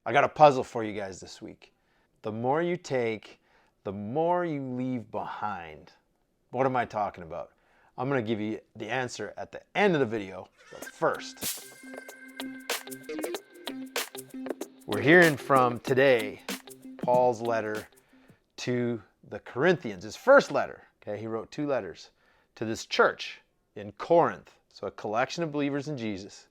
I got a puzzle for you guys this week. The more you take, the more you leave behind. What am I talking about? I'm going to give you the answer at the end of the video, but first, we're hearing from today Paul's letter to the Corinthians, his first letter. Okay, he wrote 2 letters to this church in Corinth. So a collection of believers in Jesus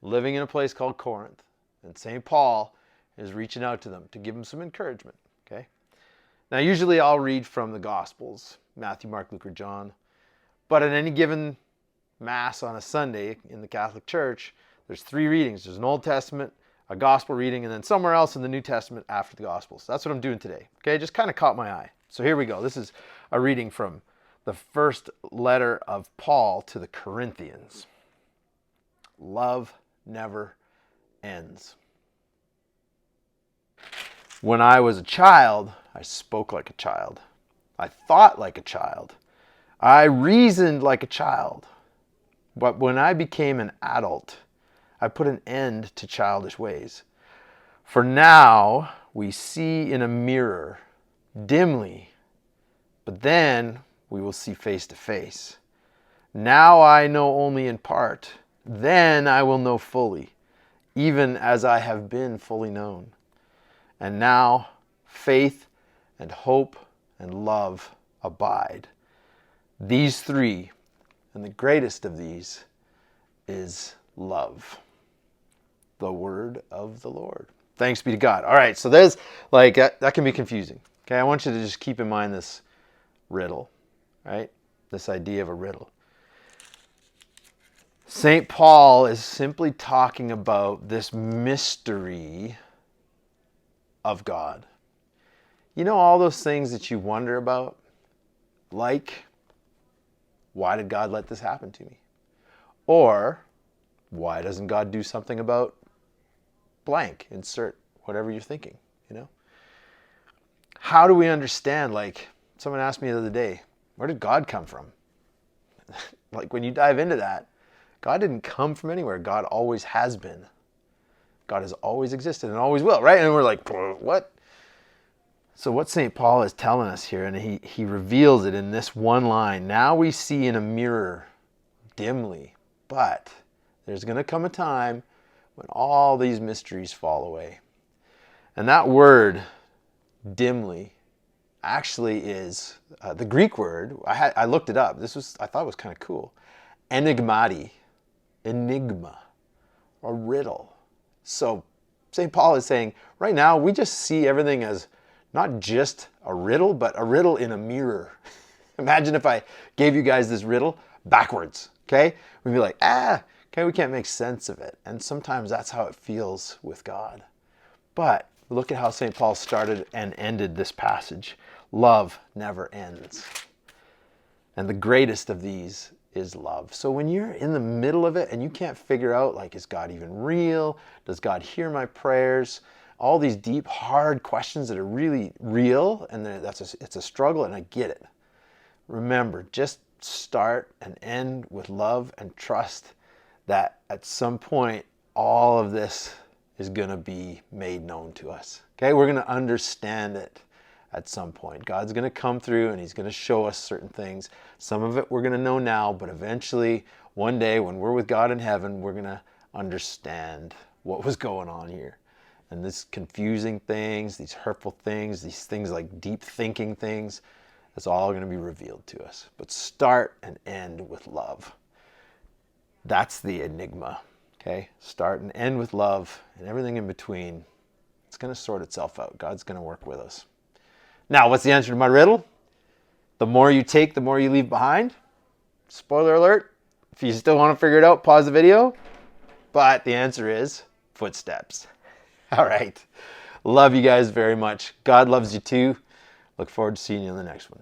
living in a place called Corinth. And St. Paul is reaching out to them to give them some encouragement. Okay. Now, usually I'll read from the Gospels, Matthew, Mark, Luke, or John. But at any given Mass on a Sunday in the Catholic Church, there's 3 readings. There's an Old Testament, a Gospel reading, and then somewhere else in the New Testament after the Gospels. So that's what I'm doing today. Okay, just kind of caught my eye. So here we go. This is a reading from the first letter of Paul to the Corinthians. Love never ends. When I was a child, I spoke like a child. I thought like a child. I reasoned like a child. But when I became an adult, I put an end to childish ways. For now we see in a mirror, dimly, but then we will see face to face. Now I know only in part, then I will know fully, even as I have been fully known. And now faith and hope and love abide. These 3, and the greatest of these is love. The word of the Lord. Thanks be to God. All right, so there's that can be confusing. Okay, I want you to just keep in mind this riddle, right? This idea of a riddle. St. Paul is simply talking about this mystery of God. You know all those things that you wonder about? Like, why did God let this happen to me? Or, why doesn't God do something about blank? Insert whatever you're thinking, you know? How do we understand, like, someone asked me the other day, where did God come from? Like, when you dive into that, God didn't come from anywhere. God always has been. God has always existed and always will, right? And we're like, what? So what St. Paul is telling us here, and he reveals it in this one line, now we see in a mirror dimly, but there's going to come a time when all these mysteries fall away. And that word, dimly, actually is the Greek word. I looked it up. I thought it was kind of cool. Enigmati, enigma, a riddle. So St. Paul is saying, right now we just see everything as not just a riddle, but a riddle in a mirror. Imagine if I gave you guys this riddle backwards, okay? We'd be like, okay, we can't make sense of it. And sometimes that's how it feels with God. But look at how St. Paul started and ended this passage. Love never ends. And the greatest of these is love. So when you're in the middle of it and you can't figure out, like, is God even real? Does God hear my prayers? All these deep, hard questions that are really real, and it's a struggle, and I get it. Remember, just start and end with love and trust that at some point, all of this is going to be made known to us. Okay, we're going to understand it at some point. God's going to come through and he's going to show us certain things. Some of it we're going to know now, but eventually, one day when we're with God in heaven, we're going to understand what was going on here. And this confusing things, these hurtful things, these things like deep thinking things, that's all going to be revealed to us. But start and end with love. That's the enigma. Okay? Start and end with love, and everything in between, it's going to sort itself out. God's going to work with us. Now, what's the answer to my riddle? The more you take, the more you leave behind. Spoiler alert. If you still want to figure it out, pause the video. But the answer is footsteps. All right. Love you guys very much. God loves you too. Look forward to seeing you in the next one.